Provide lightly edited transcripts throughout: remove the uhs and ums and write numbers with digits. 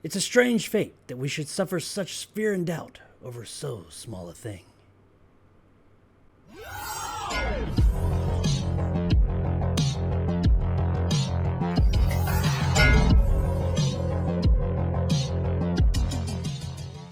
It's a strange fate that we should suffer such fear and doubt over so small a thing.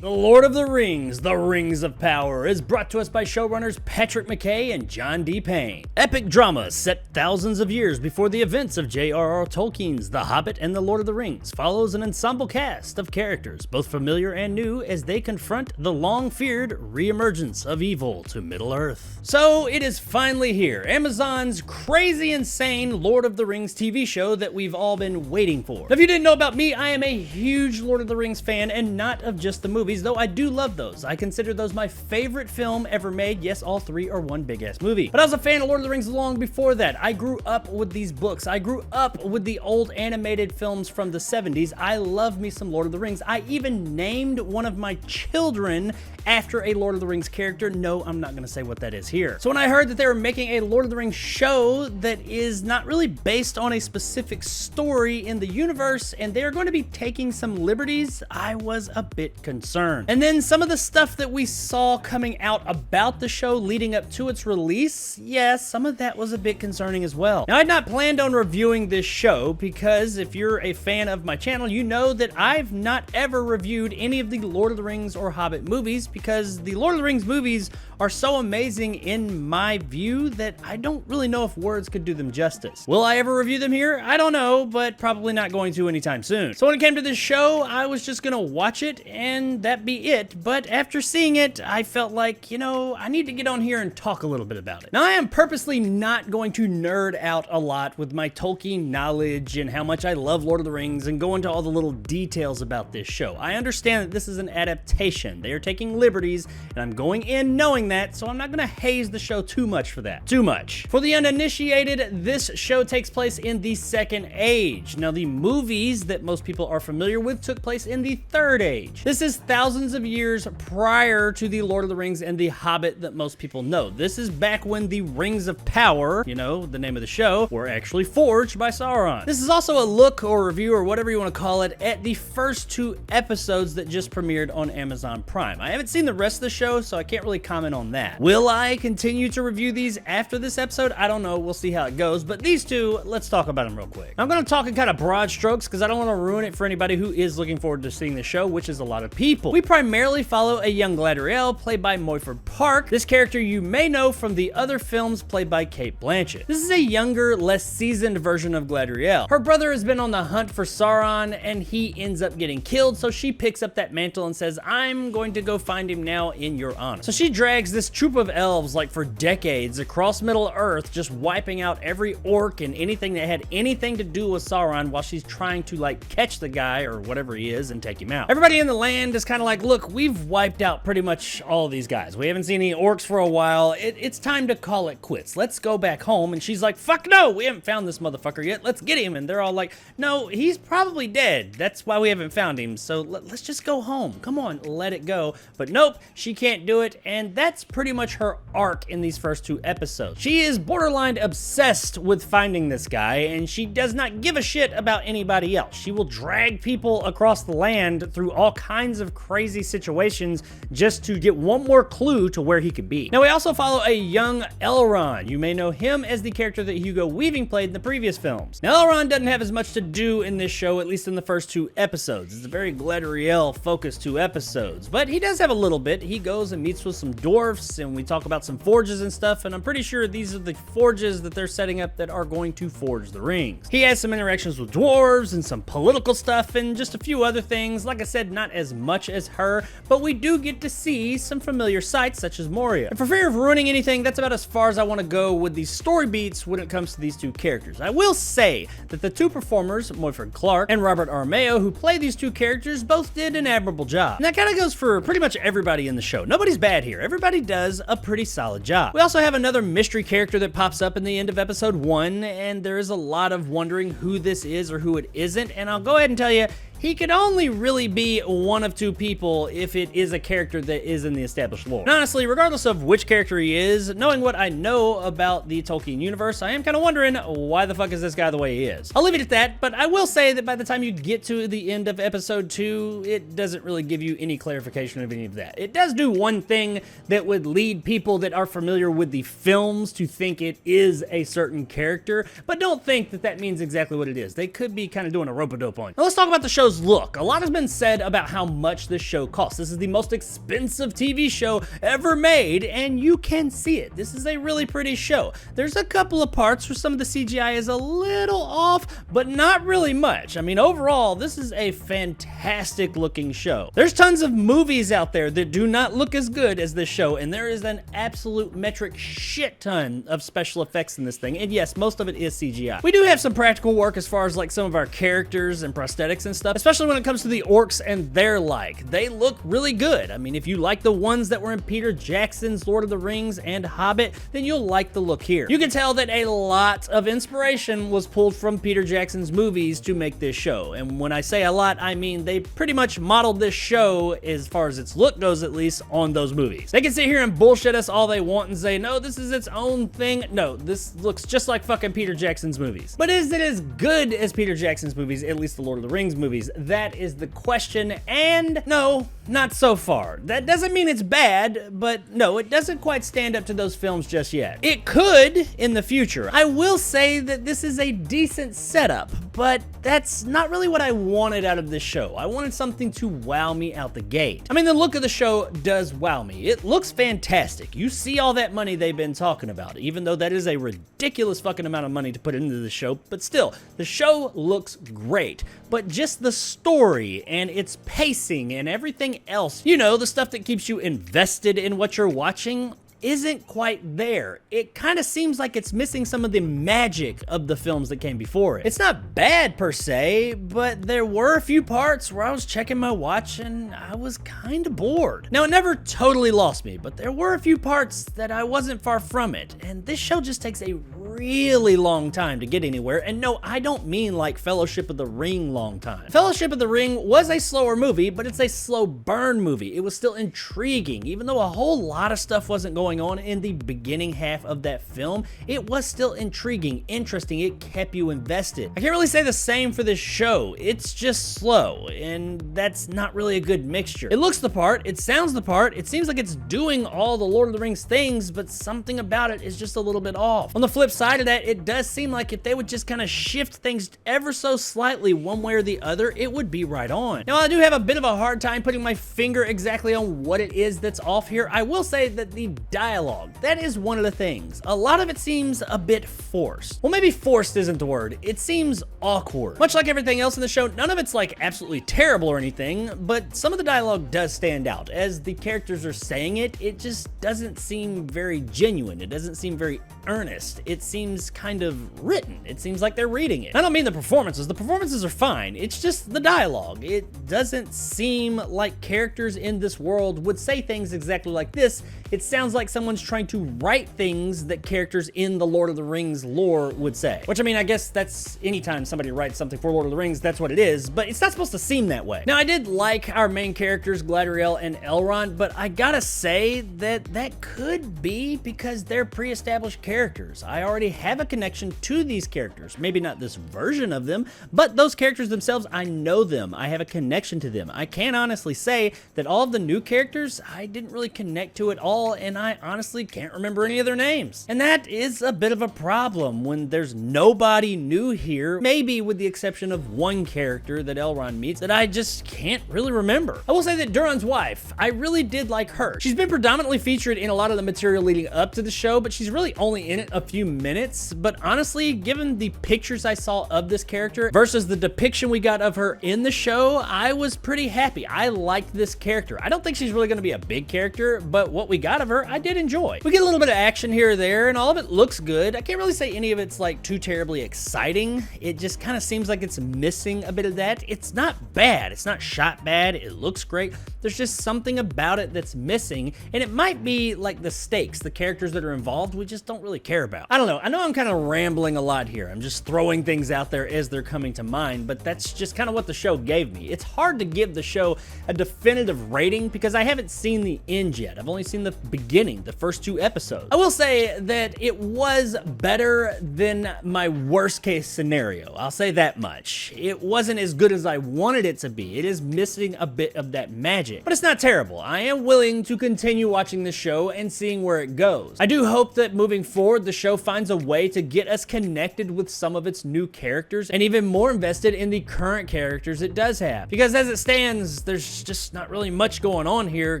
The Lord of the Rings, The Rings of Power, is brought to us by showrunners Patrick McKay and John D. Payne. Epic drama set thousands of years before the events of J.R.R. Tolkien's The Hobbit and The Lord of the Rings follows an ensemble cast of characters, both familiar and new, as they confront the long-feared re-emergence of evil to Middle-earth. So it is finally here, Amazon's crazy, insane Lord of the Rings TV show that we've all been waiting for. Now, if you didn't know about me, I am a huge Lord of the Rings fan, and not of just the movies, though I do love those. I consider those my favorite film ever made. Yes, all three are one big-ass movie. But I was a fan of Lord of the Rings long before that. I grew up with these books. I grew up with the old animated films from the 70s. I love me some Lord of the Rings. I even named one of my children after a Lord of the Rings character. No, I'm not going to say what that is here. So when I heard that they were making a Lord of the Rings show that is not really based on a specific story in the universe, and they are going to be taking some liberties, I was a bit concerned. And then some of the stuff that we saw coming out about the show leading up to its release, yes, some of that was a bit concerning as well. Now, I had not planned on reviewing this show because if you're a fan of my channel, you know that I've not ever reviewed any of the Lord of the Rings or Hobbit movies because the Lord of the Rings movies are so amazing in my view that I don't really know if words could do them justice. Will I ever review them here? I don't know, but probably not going to anytime soon. So when it came to this show, I was just gonna watch it and that be it. But after seeing it, I felt like, you know, I need to get on here and talk a little bit about it. Now, I am purposely not going to nerd out a lot with my Tolkien knowledge and how much I love Lord of the Rings and go into all the little details about this show. I understand that this is an adaptation. They are taking liberties, and I'm going in knowing that, so I'm not gonna haze the show too much for that. Too much. For the uninitiated, this show takes place in the Second Age. Now, the movies that most people are familiar with took place in the Third Age. This is thousands of years prior to the Lord of the Rings and the Hobbit that most people know. This is back when the Rings of Power, you know, the name of the show, were actually forged by Sauron. This is also a look or review or whatever you want to call it at the first 2 episodes that just premiered on Amazon Prime. I haven't seen the rest of the show, so I can't really comment on that. Will I continue to review these after this episode? I don't know. We'll see how it goes. But these two, let's talk about them real quick. I'm going to talk in kind of broad strokes because I don't want to ruin it for anybody who is looking forward to seeing the show, which is a lot of people. We primarily follow a young Galadriel played by Moyford Park. This character you may know from the other films played by Cate Blanchett. This is a younger, less seasoned version of Galadriel. Her brother has been on the hunt for Sauron and he ends up getting killed, so she picks up that mantle and says, I'm going to go find him now in your honor. So she drags this troop of elves like for decades across Middle-earth, just wiping out every orc and anything that had anything to do with Sauron while she's trying to like catch the guy or whatever he is and take him out. Everybody in the land is kind of like, look, we've wiped out pretty much all of these guys. We haven't seen any orcs for a while. It's time to call it quits. Let's go back home. And she's like, fuck no, we haven't found this motherfucker yet. Let's get him. And they're all like, no, he's probably dead. That's why we haven't found him. So let's just go home. Come on, let it go. But nope, she can't do it. And that's pretty much her arc in these first 2 episodes. She is borderline obsessed with finding this guy, and she does not give a shit about anybody else. She will drag people across the land through all kinds of crazy situations just to get one more clue to where he could be. Now, we also follow a young Elrond. You may know him as the character that Hugo Weaving played in the previous films. Now, Elrond doesn't have as much to do in this show, at least in the first 2 episodes. It's a very Galadriel-focused 2 episodes, but he does have a little bit. He goes and meets with some dwarfs, and we talk about some forges and stuff, and I'm pretty sure these are the forges that they're setting up that are going to forge the rings. He has some interactions with dwarves and some political stuff and just a few other things. Like I said, not as much as her, but we do get to see some familiar sights such as Moria. And for fear of ruining anything, that's about as far as I want to go with these story beats when it comes to these 2 characters. I will say that the 2 performers, Moyford Clark and Robert Aramayo, who play these 2 characters, both did an admirable job. And that kind of goes for pretty much everybody in the show. Nobody's bad here. Everybody does a pretty solid job. We also have another mystery character that pops up in the end of episode 1, and there is a lot of wondering who this is or who it isn't, and I'll go ahead and tell you, he could only really be one of two people if it is a character that is in the established lore. And honestly, regardless of which character he is, knowing what I know about the Tolkien universe, I am kind of wondering why the fuck is this guy the way he is. I'll leave it at that, but I will say that by the time you get to the end of episode 2, it doesn't really give you any clarification of any of that. It does do one thing that would lead people that are familiar with the films to think it is a certain character, but don't think that that means exactly what it is. They could be kind of doing a rope-a-dope on you. Now let's talk about the show's look. A lot has been said about how much this show costs. This is the most expensive TV show ever made, and you can see it. This is a really pretty show. There's a couple of parts where some of the CGI is a little off, but not really much. I mean, overall, this is a fantastic looking show. There's tons of movies out there that do not look as good as this show, and there is an absolute metric shit ton of special effects in this thing, and yes, most of it is CGI. We do have some practical work as far as like some of our characters and prosthetics and stuff, especially when it comes to the orcs and their like. They look really good. I mean, if you like the ones that were in Peter Jackson's Lord of the Rings and Hobbit, then you'll like the look here. You can tell that a lot of inspiration was pulled from Peter Jackson's movies to make this show, and when I say a lot, I mean they pretty much modeled this show, as far as its look goes at least, on those movies. They can sit here and bullshit us all they want and say, no, this is its own thing. No, this looks just like fucking Peter Jackson's movies. But is it as good as Peter Jackson's movies, at least the Lord of the Rings movies? That is the question, and no, not so far. That doesn't mean it's bad, but no, it doesn't quite stand up to those films just yet. It could in the future. I will say that this is a decent setup, but that's not really what I wanted out of this show. I wanted something to wow me out the gate. I mean, the look of the show does wow me. It looks fantastic. You see all that money they've been talking about, even though that is a ridiculous fucking amount of money to put into the show, but still, the show looks great. But just the story and its pacing and everything else, you know, the stuff that keeps you invested in what you're watching, isn't quite there. It kind of seems like it's missing some of the magic of the films that came before it. It's not bad per se, but there were a few parts where I was checking my watch and I was kind of bored. Now, it never totally lost me, but there were a few parts that I wasn't far from it, and this show just takes a really long time to get anywhere. And no, I don't mean like Fellowship of the Ring long time. Fellowship of the Ring was a slower movie, but it's a slow burn movie. It was still intriguing, even though a whole lot of stuff wasn't going on in the beginning half of that film. It was still intriguing, interesting. It kept you invested. I can't really say the same for this show. It's just slow, and that's not really a good mixture. It looks the part, it sounds the part, it seems like it's doing all the Lord of the Rings things, but something about it is just a little bit off. On the flip side of that, it does seem like if they would just kind of shift things ever so slightly one way or the other, it would be right on. Now, I do have a bit of a hard time putting my finger exactly on what it is that's off here. I will say that the dialogue, that is one of the things. A lot of it seems a bit forced. Well, maybe forced isn't the word. It seems awkward. Much like everything else in the show, none of it's like absolutely terrible or anything, but some of the dialogue does stand out. As the characters are saying it, it just doesn't seem very genuine. It doesn't seem very earnest. It seems kind of written. It seems like they're reading it. I don't mean the performances. The performances are fine. It's just the dialogue. It doesn't seem like characters in this world would say things exactly like this. It sounds like someone's trying to write things that characters in the Lord of the Rings lore would say. Which, I mean, I guess that's anytime somebody writes something for Lord of the Rings, that's what it is, but it's not supposed to seem that way. Now, I did like our main characters, Galadriel and Elrond, but I gotta say that that could be because they're pre-established characters. I already have a connection to these characters. Maybe not this version of them, but those characters themselves, I know them. I have a connection to them. I can honestly say that all of the new characters, I didn't really connect to at all, and I honestly can't remember any of their names. And that is a bit of a problem when there's nobody new here, maybe with the exception of one character that Elrond meets that I just can't really remember. I will say that Durin's wife, I really did like her. She's been predominantly featured in a lot of the material leading up to the show, but she's really only in it a few minutes. But honestly, given the pictures I saw of this character versus the depiction we got of her in the show, I was pretty happy. I liked this character. I don't think she's really going to be a big character, but what we got of her, I did enjoy. We get a little bit of action here or there, and all of it looks good. I can't really say any of it's like too terribly exciting. It just kind of seems like it's missing a bit of that. It's not bad. It's not shot bad. It looks great. There's just something about it that's missing, and it might be like the stakes, the characters that are involved, we just don't really care about. I don't know. I know I'm kind of rambling a lot here. I'm just throwing things out there as they're coming to mind, but that's just kind of what the show gave me. It's hard to give the show a definitive rating because I haven't seen the end yet. I've only seen the beginning, the first 2 episodes. I will say that it was better than my worst case scenario. I'll say that much. It wasn't as good as I wanted it to be. It is missing a bit of that magic, but it's not terrible. I am willing to continue watching the show and seeing where it goes. I do hope that moving forward, the show finds a way to get us connected with some of its new characters and even more invested in the current characters it does have. Because as it stands, there's just not really much going on here,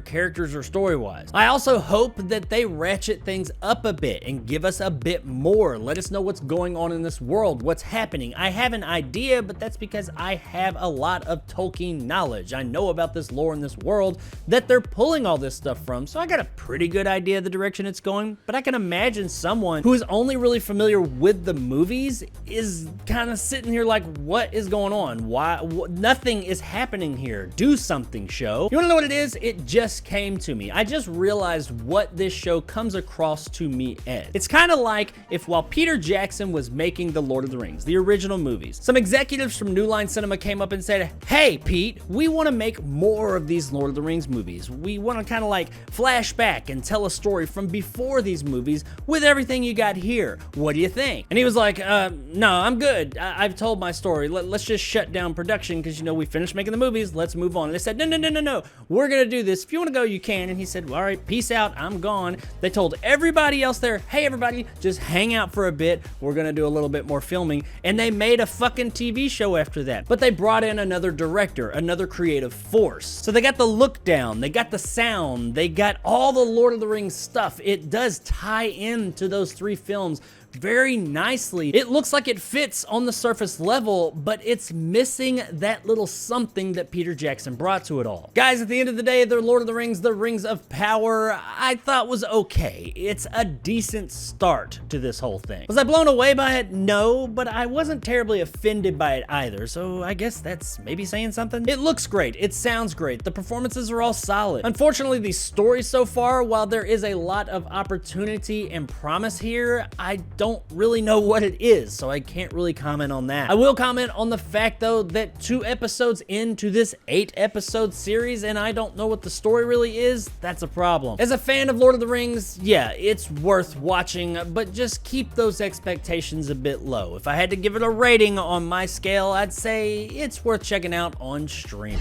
characters or story-wise. I also hope that they ratchet things up a bit and give us a bit more. Let us know what's going on in this world, what's happening. I have an idea, but that's because I have a lot of Tolkien knowledge. I know about this lore in this world that they're pulling all this stuff from, so I got a pretty good idea of the direction it's going, but I can imagine someone who is only really familiar with the movies is kind of sitting here like, what is going on? Why? Nothing is happening here. Do something, show. You wanna know what it is? It just came to me. I just realized what this show comes across to me as. It's kind of like if while Peter Jackson was making The Lord of the Rings, the original movies, some executives from New Line Cinema came up and said, hey Pete, we want to make more of these Lord of the Rings movies. We want to kind of like flash back and tell a story from before these movies with everything you got here. What do you think? And he was like, no, I'm good. I've told my story. Let's just shut down production because, you know, we finished making the movies. Let's move on. And they said, no. We're going to do this. If you want to go, you can. And he said, well, all right, peace out. I'm gone. They told everybody else there, hey, everybody, just hang out for a bit. We're going to do a little bit more filming. And they made a fucking TV show after that. But they brought in another director, another creative force. So they got the look down. They got the sound. They got all the Lord of the Rings stuff. It does tie into those 3 films very nicely. It looks like it fits on the surface level, but it's missing that little something that Peter Jackson brought to it all. Guys, at the end of the day, the Lord of the Rings, the Rings of Power, I thought was okay. It's a decent start to this whole thing. Was I blown away by it? No, but I wasn't terribly offended by it either, so I guess that's maybe saying something. It looks great. It sounds great. The performances are all solid. Unfortunately, the story so far, while there is a lot of opportunity and promise here, I don't really know what it is, so I can't really comment on that. I will comment on the fact though that 2 episodes into this 8-episode series and I don't know what the story really is, that's a problem. As a fan of Lord of the Rings, yeah, it's worth watching, but just keep those expectations a bit low. If I had to give it a rating on my scale, I'd say it's worth checking out on streaming.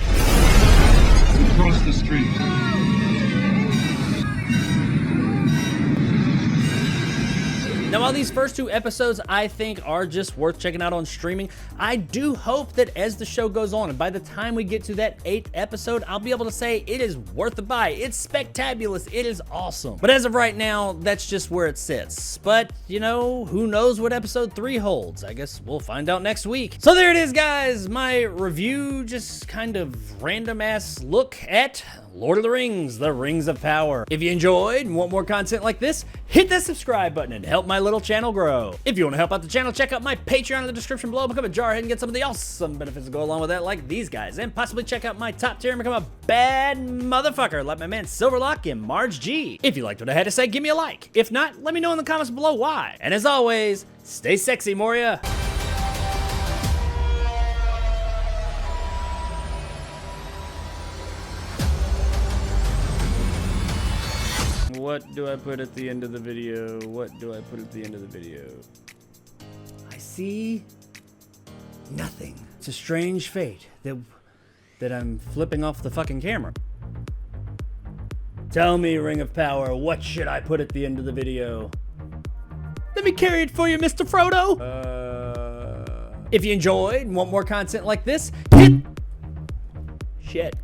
Across the street. Now, while these first 2 episodes I think are just worth checking out on streaming, I do hope that as the show goes on, and by the time we get to that 8th episode, I'll be able to say it is worth the buy. It's spectabulous. It is awesome. But as of right now, that's just where it sits. But, you know, who knows what episode 3 holds? I guess we'll find out next week. So there it is, guys. My review, just kind of random-ass look at Lord of the Rings, the Rings of Power. If you enjoyed and want more content like this, hit that subscribe button and help my little channel grow. If you want to help out the channel, check out my Patreon in the description below. Become a jarhead and get some of the awesome benefits that go along with that, like these guys. And possibly check out my top tier and become a bad motherfucker like my man Silverlock and Marge G. If you liked what I had to say, give me a like. If not, let me know in the comments below why. And as always, stay sexy, Moria. What do I put at the end of the video? What do I put at the end of the video? I see nothing. It's a strange fate that I'm flipping off the fucking camera. Tell me, Ring of Power, what should I put at the end of the video? Let me carry it for you, Mr. Frodo. If you enjoyed and want more content like this, hit... Shit.